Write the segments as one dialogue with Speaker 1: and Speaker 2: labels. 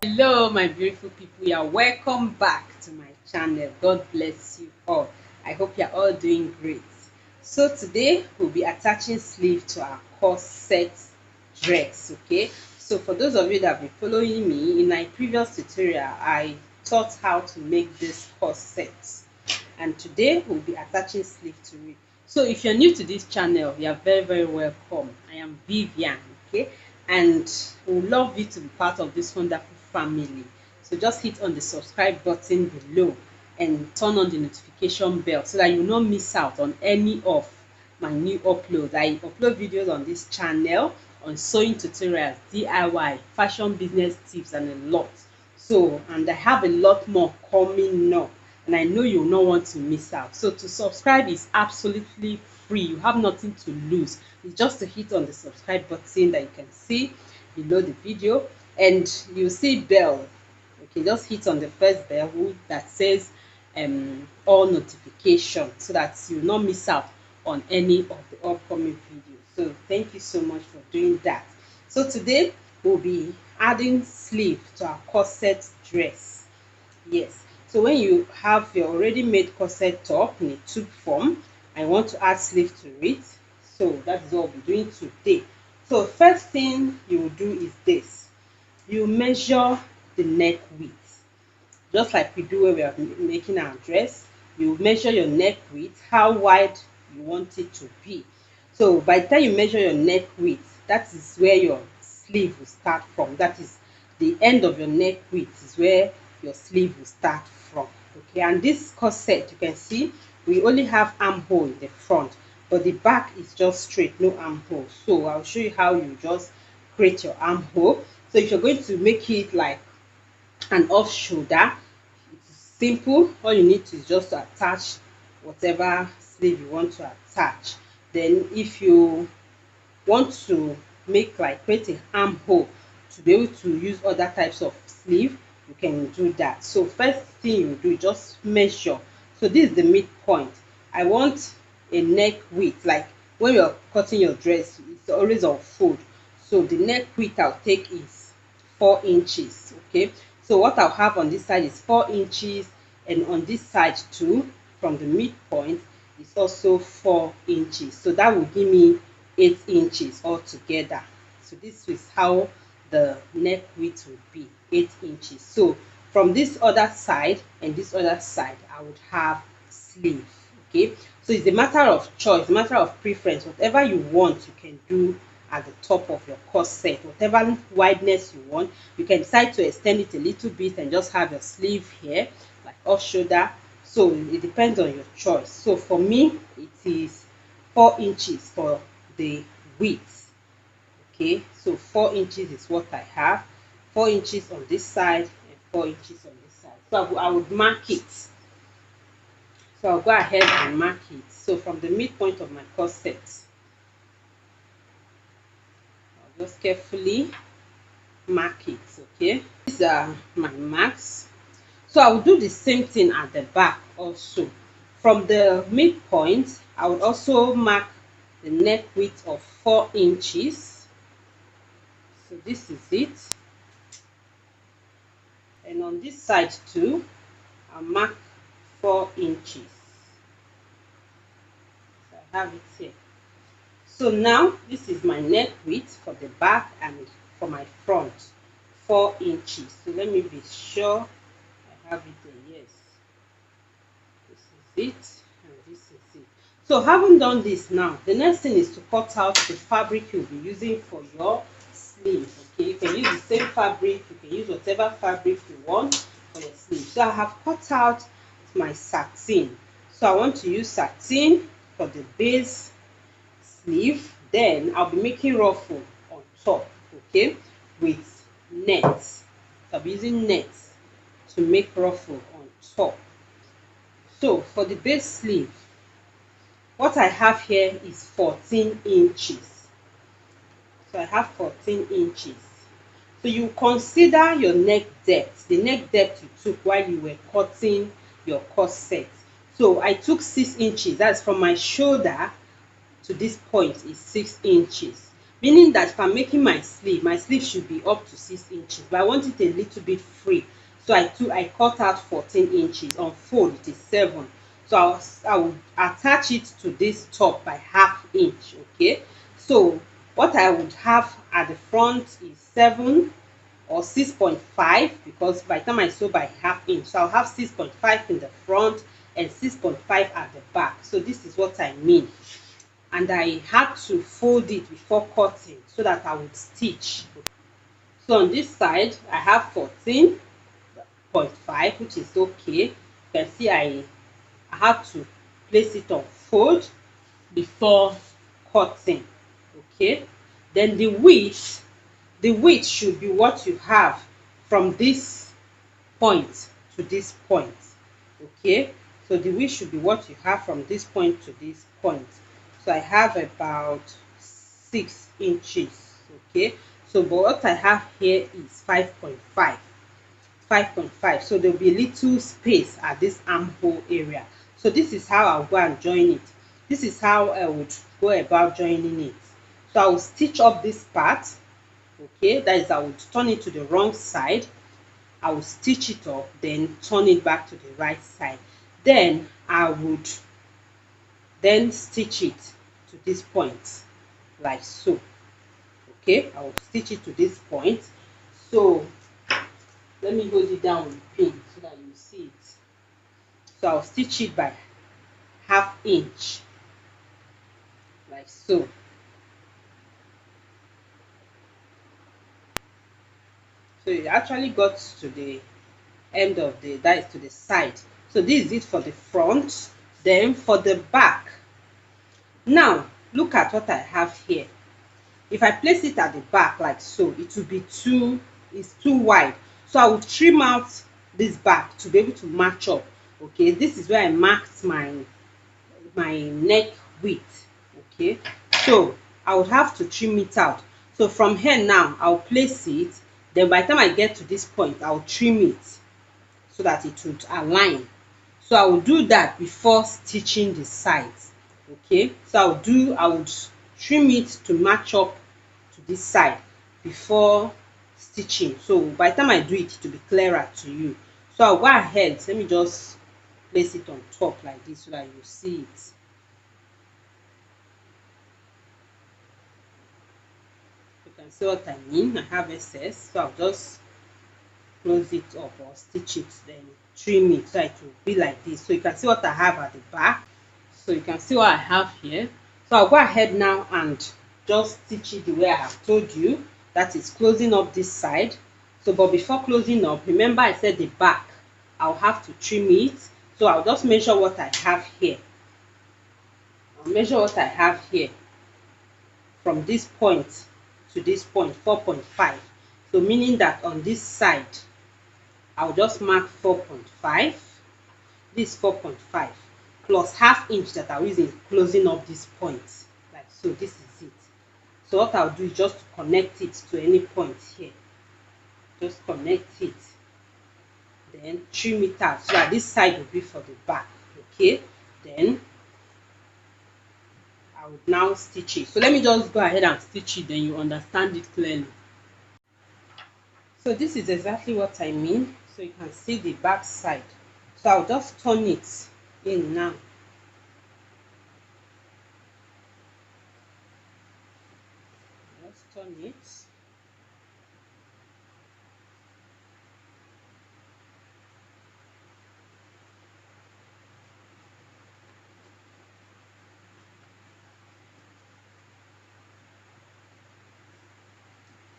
Speaker 1: Hello my beautiful people, you are welcome back to my channel. God bless you all. I hope you are all doing great. So today we'll be attaching sleeve to our corset dress. Okay, so for those of you that have been following me in my previous tutorial, I taught how to make this corset, and today we'll be attaching sleeve to it. So if you're new to this channel, you are very welcome. I am Vivian. Okay, and we would love you to be part of this wonderful family. So just hit on the subscribe button below and turn on the notification bell so that you will not miss out on any of my new uploads. I upload videos on this channel on sewing tutorials, DIY, fashion business tips, and a lot. So, and I have a lot more coming up, and I know you will not want to miss out. So to subscribe is absolutely free. You have nothing to lose. It's just to hit on the subscribe button that you can see below the video, and you see bell. Okay, just hit on the first bell that says all notifications so that you will not miss out on any of the upcoming videos. So thank you so much for doing that. So today we'll be adding sleeve to our corset dress. Yes, so when you have your already made corset top in a tube form and want to add sleeve to it, so that is what we'll be doing today. So first thing you will do is this: you measure the neck width, just like we do when we are making our dress. You measure your neck width, how wide you want it to be. So by the time you measure your neck width, that is where your sleeve will start from. That is the end of your neck width is where your sleeve will start from. Okay, and this corset, you can see we only have armhole in the front, but the back is just straight, no armhole. So I'll show you how you just create your armhole. So if you're going to make it like an off shoulder, it's simple. All you need to is just to attach whatever sleeve you want to attach. Then if you want to make like create an armhole to be able to use other types of sleeve, you can do that. So first thing you do is just measure. So this is the midpoint. I want a neck width, like when you're cutting your dress, it's always on fold. So the neck width I'll take is 4 inches. Okay, so what I'll have on this side is 4 inches, and on this side too, from the midpoint, is also 4 inches. So that will give me 8 inches altogether. So this is how the neck width would be, 8 inches. So from this other side and this other side, I would have sleeve. Okay, so it's a matter of choice, a matter of preference. Whatever you want, you can do at the top of your corset. Whatever wideness you want, you can decide to extend it a little bit and just have your sleeve here, like off shoulder. So it depends on your choice. So for me, it is 4 inches for the width. Okay, so 4 inches is what I have. 4 inches on this side and 4 inches on this side. So I would mark it. So I'll go ahead and mark it. So from the midpoint of my corset, I'll just carefully mark it. Okay, these are my marks. So I will do the same thing at the back also. From the midpoint, I would also mark the neck width of 4 inches. So this is it. And on this side too, I'll mark 4 inches. So I have it here. So now this is my neck width for the back and for my front, 4 inches. So let me be sure I have it there. Yes, this is it, and this is it. So having done this, now the next thing is to cut out the fabric you'll be using for your sleeve. Okay, you can use the same fabric, you can use whatever fabric you want for your sleeve. So I have cut out my satin. So I want to use satin for the base sleeve. Then I'll be making ruffle on top, okay, with nets. So I'll be using nets to make ruffle on top. So for the base sleeve, what I have here is 14 inches. So I have 14 inches. So you consider your neck depth, the neck depth you took while you were cutting your corset. So I took 6 inches. That's from my shoulder to this point is 6 inches. meaning that if I'm making my sleeve should be up to 6 inches, but I want it a little bit free. So I cut out 14 inches. On fold it is 7. So I will attach it to this top by half inch. Okay, so what I would have at the front is 7 or 6.5, because by the time I sew by half inch, so I'll have 6.5 in the front and 6.5 at the back. So this is what I mean, and I had to fold it before cutting so that I would stitch. So on this side I have 14.5, which is okay. You can see I have to place it on fold before cutting. Okay, then the width should be what you have from this point to this point. Okay, so the width should be what you have from this point to this point. So I have about 6 inches. Okay, so but what I have here is 5.5. 5.5, so there'll be a little space at this armhole area. So this is how I'll go and join it. This is how I would go about joining it. So I will stitch up this part. Okay, that is, I would turn it to the wrong side, I will stitch it up, then turn it back to the right side. Then I would then stitch it to this point like so. Okay, I will stitch it to this point. So let me hold it down with pin so that you see it. So I'll stitch it by half inch like so. So it actually got to the end of the, that is to the side. So this is it for the front. Then for the back, now look at what I have here. If I place it at the back like so, it will be too, it's too wide. So I will trim out this back to be able to match up. Okay, this is where I marked my neck width. Okay, so I would have to trim it out. So from here now I'll place it, then by the time I get to this point I'll trim it so that it would align. So I will do that before stitching the sides. Okay, so I would trim it to match up to this side before stitching. So by the time I do it, it will be clearer to you. So I'll go ahead, let me just place it on top like this so that you see it. You can see what I mean. I have excess, so I'll just close it up or stitch it, then trim it so it will be like this. So you can see what I have at the back. So you can see what I have here. So I'll go ahead now and just stitch it the way I have told you, that is closing up this side. So but before closing up, remember I said the back I'll have to trim it. So I'll just measure what I have here. I'll measure what I have here from this point to this point, 4.5. So meaning that on this side I'll just mark 4.5. This 4.5 plus half inch that I'm using closing up this point like so. This is it. So what I'll do is just to connect it to any point here. Just connect it, then trim it out so that this side will be for the back. Okay, then I would now stitch it. So let me just go ahead and stitch it, then you understand it clearly. So this is exactly what I mean. So you can see the back side. So I'll just turn it in now. Just turn it.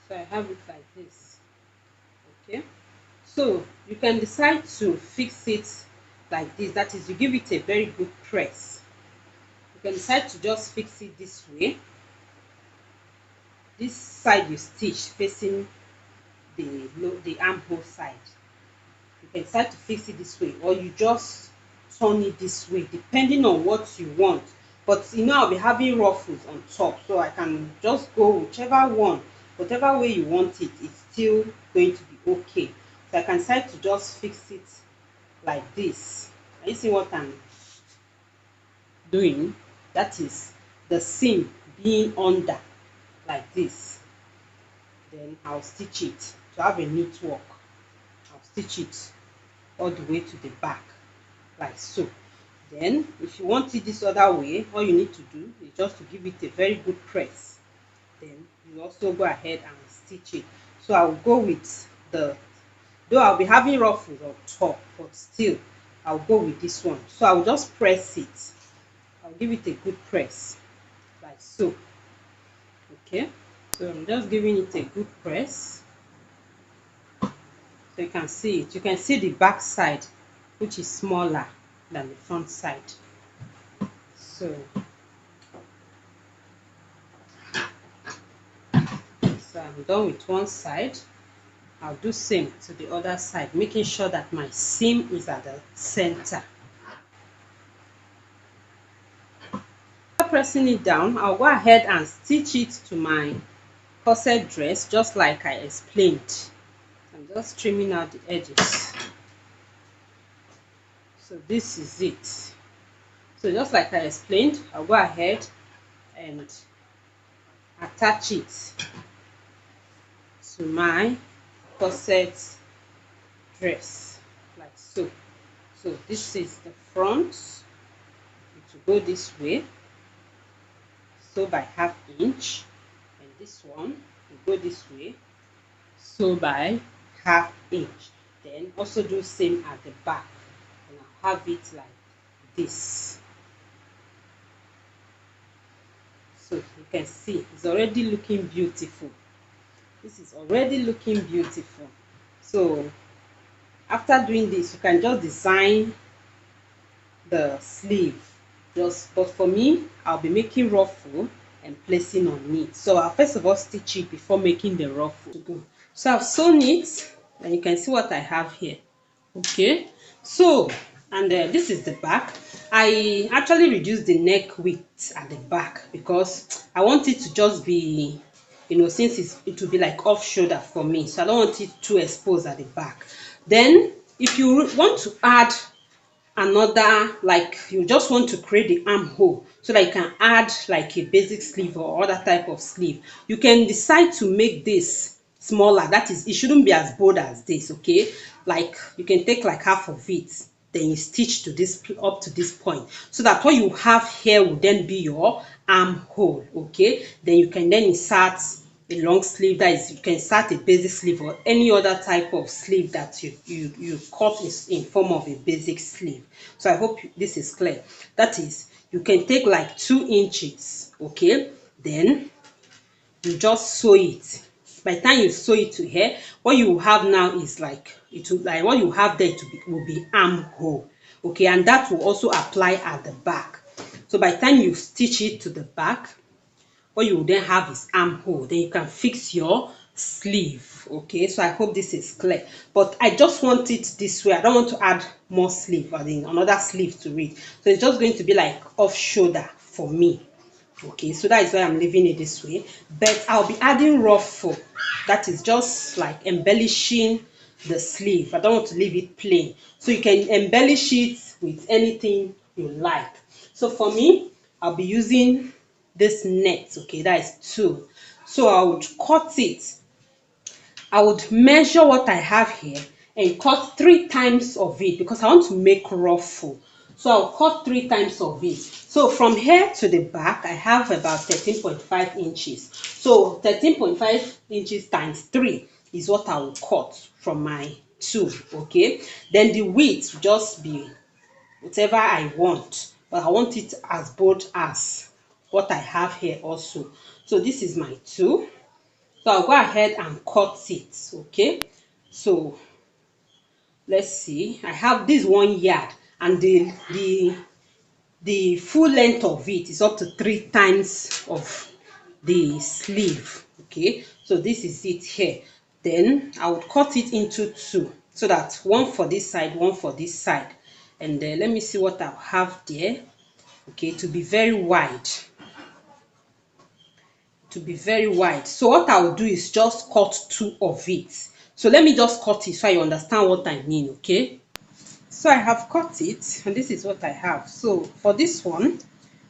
Speaker 1: So I have it like this. Okay, so you can decide to fix it like this, that is, you give it a very good press. You can decide to just fix it this way. This side you stitch facing the armhole side. You can decide to fix it this way, or you just turn it this way depending on what you want. But you know I'll be having ruffles on top, so I can just go whichever one, whatever way you want it, it's still going to be okay. So I can decide to just fix it like this. Are you see what I'm doing? That is the seam being under. like this. Then I'll stitch it to have a neat work. I'll stitch it all the way to the back like so. Then if you want it this other way, all you need to do is just to give it a very good press. Then you also go ahead and stitch it. So I'll go with the, though I'll be having ruffles on top, but still I'll go with this one. So I'll just press it. I'll give it a good press like so. Okay, so I'm just giving it a good press so you can see it. You can see the back side, which is smaller than the front side. So I'm done with one side. I'll do same to the other side, making sure that my seam is at the center. After pressing it down, I'll go ahead and stitch it to my corset dress just like I explained. I'm just trimming out the edges. So this is it. So just like I explained, I'll go ahead and attach it to my corset dress like so. So this is the front. It will go this way, so by ½ inch, and this one will go this way, so by ½ inch. Then also do same at the back, and I'll have it like this. So you can see it's already looking beautiful. This is already looking beautiful. So after doing this, you can just design the sleeve. But for me, I'll be making ruffle and placing on it. So I'll first of all stitch it before making the ruffle. So I've sewn it, and you can see what I have here. Okay, so and this is the back. I actually reduced the neck width at the back because I want it to just be, since it will be like off shoulder for me, so I don't want it too exposed at the back. Then if you want to add another, like you just want to create the armhole so that you can add like a basic sleeve or other type of sleeve, you can decide to make this smaller. That is, it shouldn't be as bold as this. Okay, like you can take like half of it, then you stitch to this up to this point, so that what you have here will then be your armhole. Okay, then you can then insert a long sleeve, that is, you can insert a basic sleeve or any other type of sleeve that you cut in form of a basic sleeve. So I hope this is clear. That is, you can take like 2 inches. Okay, then you just sew it. By the time you sew it to here, what you have now is like, it will, like what you have there will be armhole. Okay, and that will also apply at the back. So by the time you stitch it to the back, what you will then have is armhole. Then you can fix your sleeve. Okay, so I hope this is clear. But I just want it this way. I don't want to add more sleeve, or then another sleeve to it. So it's just going to be like off shoulder for me. Okay, so that is why I'm leaving it this way. But I'll be adding ruffle. That is just like embellishing the sleeve. I don't want to leave it plain. So you can embellish it with anything you like. So for me, I'll be using this net. Okay, that is 2. So I would cut it. I would measure what I have here and cut 3 times of it because I want to make ruffle. So I'll cut 3 times of it. So from here to the back, I have about 13.5 inches. So 13.5 inches times 3 is what I will cut from my 2. Okay, then the width will just be whatever I want, but I want it as bold as what I have here also. So this is my 2. So I'll go ahead and cut it. Okay, so let's see, I have this 1 yard, and the full length of it is up to 3 times of the sleeve. Okay, so this is it here. Then I would cut it into 2, so that 1 for this side, 1 for this side. And let me see what I'll have there. Okay, to be very wide, so what I'll do is just cut 2 of it. So let me just cut it so you understand what I mean. Okay, so I have cut it, and this is what I have. So for this one,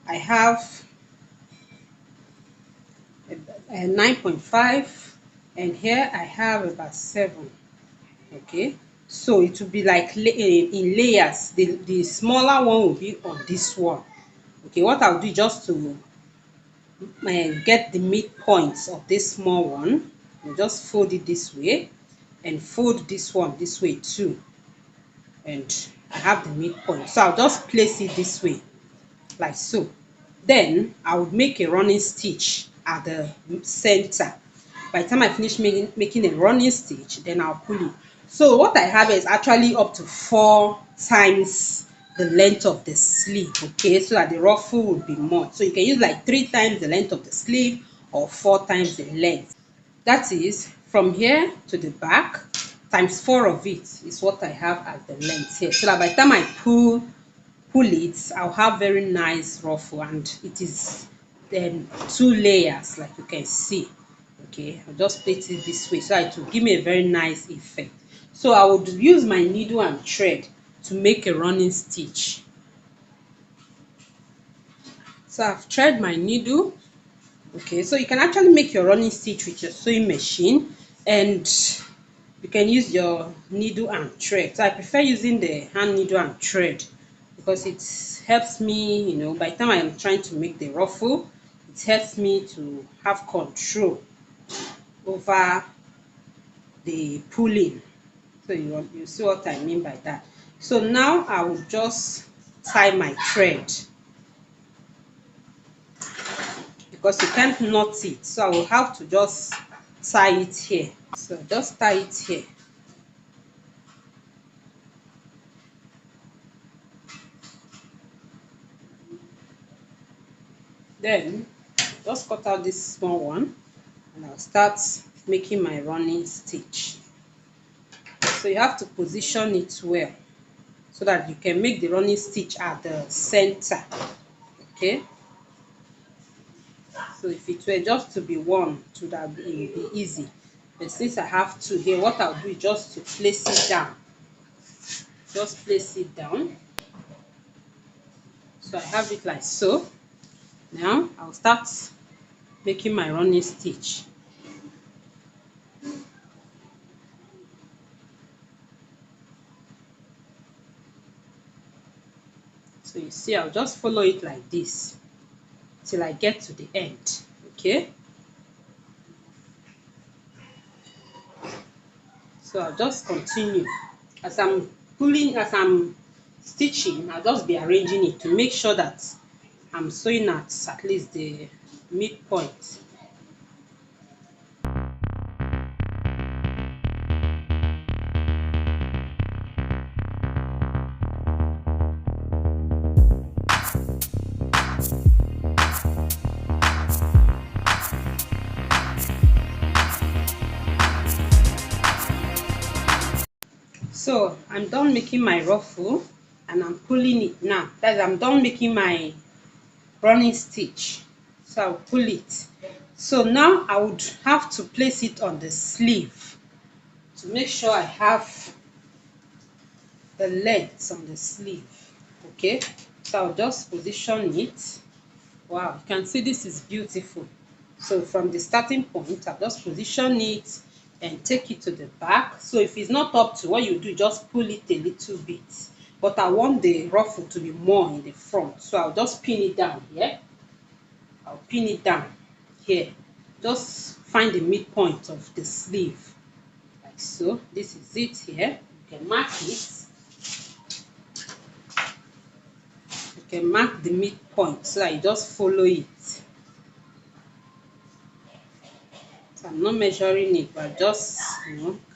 Speaker 1: I have 9.5, and here I have about 7. Okay, so it will be like in layers. The smaller one will be on this one. Okay, what I'll do just to get the midpoints of this small one, I'll just fold it this way and fold this one this way too, and I have the midpoint, so I'll just place it this way like so. Then I would make a running stitch at the center. By the time I finish making a running stitch, then I'll pull it. So what I have is actually up to 4 times the length of the sleeve, okay, so that the ruffle would be more. So you can use like 3 times the length of the sleeve or 4 times the length. That is from here to the back times 4 of it is what I have as the length here. So that by the time I pull it, I'll have very nice ruffle, and it is then 2 layers like you can see. Okay, I'll just place it this way so it will give me a very nice effect. So I would use my needle and thread to make a running stitch. So I've thread my needle. Okay, so you can actually make your running stitch with your sewing machine, and you can use your needle and thread. So I prefer using the hand needle and thread because it helps me, by the time I'm trying to make the ruffle, it helps me to have control over the pulling. So you see what I mean by that. So now I will just tie my thread because you can't knot it, so I will have to just tie it here. So just tie it here. Then just cut out this small one and I'll start making my running stitch. So you have to position it well so that you can make the running stitch at the center. Okay, so if it were just to be one, it would have been easy, but since I have two here, what I'll do is just to place it down. Just place it down. So I have it like so. Now I'll start making my running stitch. So you see, I'll just follow it like this till I get to the end. Okay, so I'll just continue as I'm stitching. I'll just be arranging it to make sure that I'm sewing at least the midpoint. So I'm done making my ruffle and I'm pulling it now. That is, I'm done making my running stitch. So I'll pull it. So now I would have to place it on the sleeve to make sure I have the length on the sleeve. Okay, so I'll just position it. Wow, you can see this is beautiful. So from the starting point, I'll just position it and take it to the back. So if it's not up to what you do, just pull it a little bit. But I want the ruffle to be more in the front, so I'll just pin it down here. I'll pin it down here. Just find the midpoint of the sleeve like so. This is it here. You can mark it. You can mark the midpoint so that you just follow it. So I'm not measuring it, but just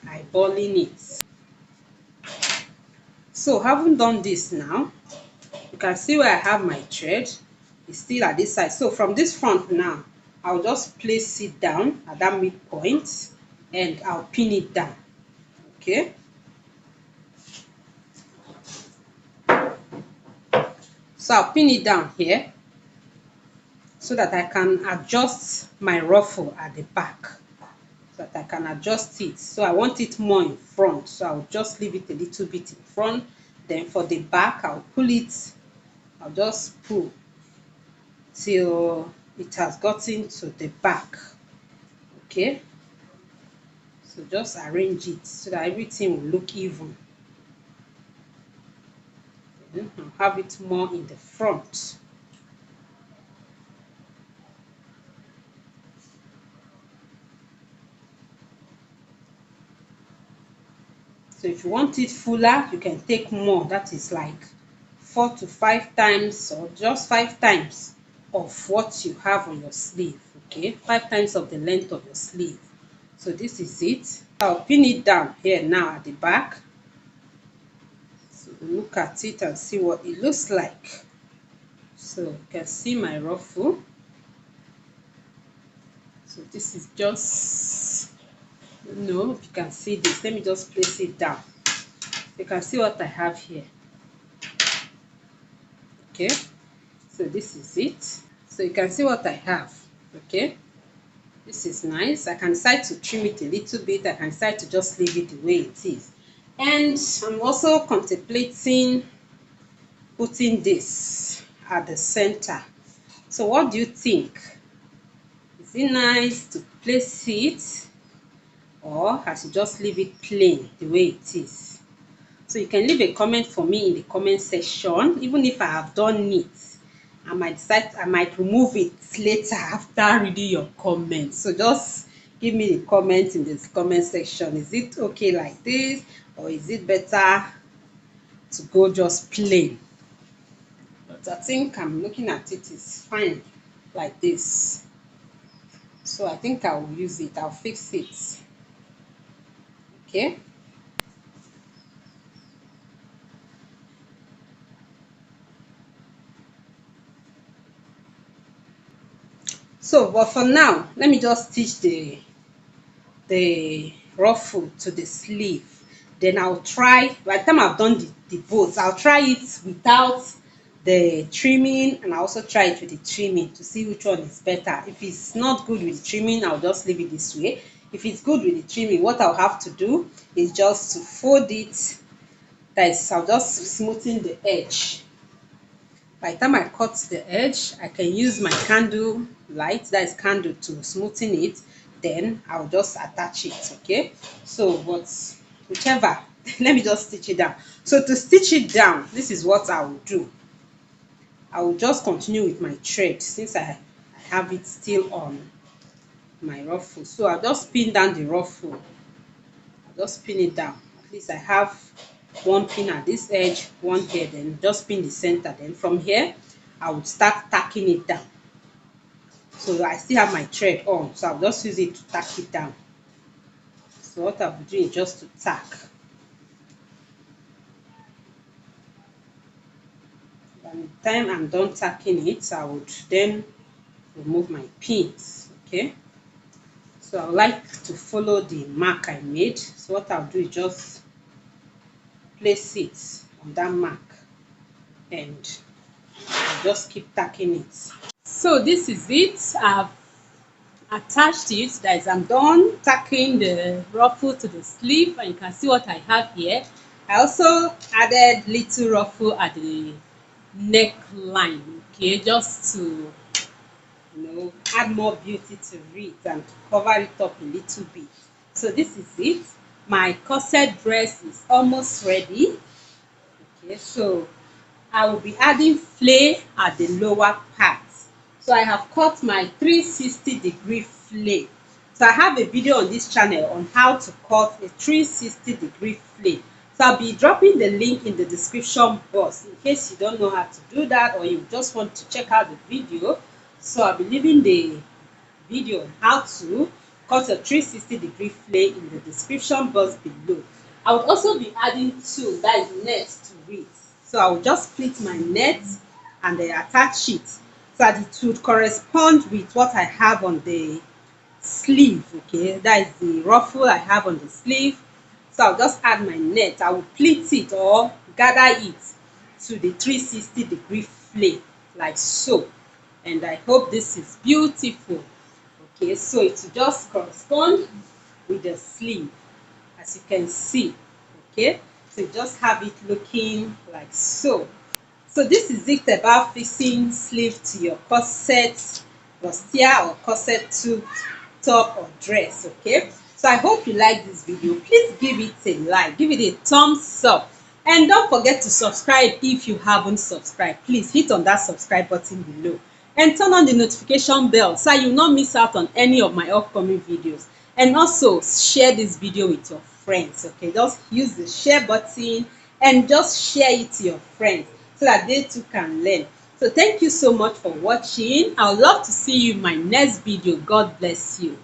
Speaker 1: eyeballing it. So having done this now, you can see where I have my thread. It's still at this side. So from this front now, I'll just place it down at that midpoint and I'll pin it down. Okay. So I'll pin it down here so that I can adjust my ruffle at the back. So that I can adjust it. So I want it more in front. So I'll just leave it a little bit in front. Then for the back, I'll pull it. I'll just pull till it has gotten to the back. Okay, so just arrange it so that everything will look even. Then I'll have it more in the front. So if you want it fuller, you can take more. That is like 4 to 5 times, or just 5 times of what you have on your sleeve. Okay, 5 times of the length of your sleeve. So this is it. I'll pin it down here now at the back. So look at it and see what it looks like. So you can see my ruffle. So this is just, no, if you can see this, let me just place it down. You can see what I have here. Okay, so this is it. So you can see what I have. Okay, this is nice. I can decide to trim it a little bit. I can decide to just leave it the way it is. And I'm also contemplating putting this at the center. So what do you think? Is it nice to place it, or I should just leave it plain the way it is? So you can leave a comment for me in the comment section. Even if I have done it, I might remove it later after reading your comments. So just give me a comment in this comment section. Is it okay like this, or is it better to go just plain? But I think I'm looking at it is fine like this. So I think I will use it. I'll fix it. Okay. So, but for now, let me just stitch the ruffle to the sleeve. Then I'll try, by the time I've done the bows, I'll try it without the trimming, and I also try it with the trimming to see which one is better. If it's not good with the trimming, I'll just leave it this way. If it's good with the trimming, what I'll have to do is just to fold it. That is, I'll just smoothen the edge. By the time I cut the edge, I can use my candle light, that is candle, to smoothen it. Then I'll just attach it. Okay, so but whichever, let me just stitch it down. So to stitch it down, this is what I will do. I will just continue with my thread since I have it still on my ruffle. So I'll just pin down the ruffle. I'll just pin it down. At least I have one pin at this edge, one here, then just pin the center. Then from here, I would start tacking it down. So I still have my thread on, so I'll just use it to tack it down. So what I'll be doing is just to tack. By the time I'm done tacking it, I would then remove my pins. Okay, so I would like to follow the mark I made. So what I'll do is just place it on that mark, and I'll just keep tacking it. So this is it. I've attached it. That is, I'm done tacking the ruffle to the sleeve, and you can see what I have here. I also added little ruffle at the neckline, okay, just to add more beauty to it and to cover it up a little bit. So this is it. My corset dress is almost ready. Okay, so I will be adding flay at the lower part. So I have cut my 360-degree flay. So I have a video on this channel on how to cut a 360-degree flay. So I'll be dropping the link in the description box in case you don't know how to do that, or you just want to check out the video. So I'll be leaving the video on how to cut a 360-degree flay in the description box below. I would also be adding two, that is net, to it. So I will just split my net and then attach it so that it would correspond with what I have on the sleeve. Okay, that is the ruffle I have on the sleeve. So I'll just add my net. I will pleat it or gather it to the 360-degree flay like so. And I hope this is beautiful. Okay, so it will just correspond with the sleeve, as you can see. Okay, so you just have it looking like so. So this is it about fixing sleeve to your corset bustier or corset suit, top or dress. Okay, so I hope you like this video. Please give it a like, give it a thumbs up, and don't forget to subscribe if you haven't subscribed. Please hit on that subscribe button below and turn on the notification bell so you will not miss out on any of my upcoming videos. And also share this video with your friends. Okay, just use the share button and just share it to your friends so that they too can learn. So thank you so much for watching. I would love to see you in my next video. God bless you.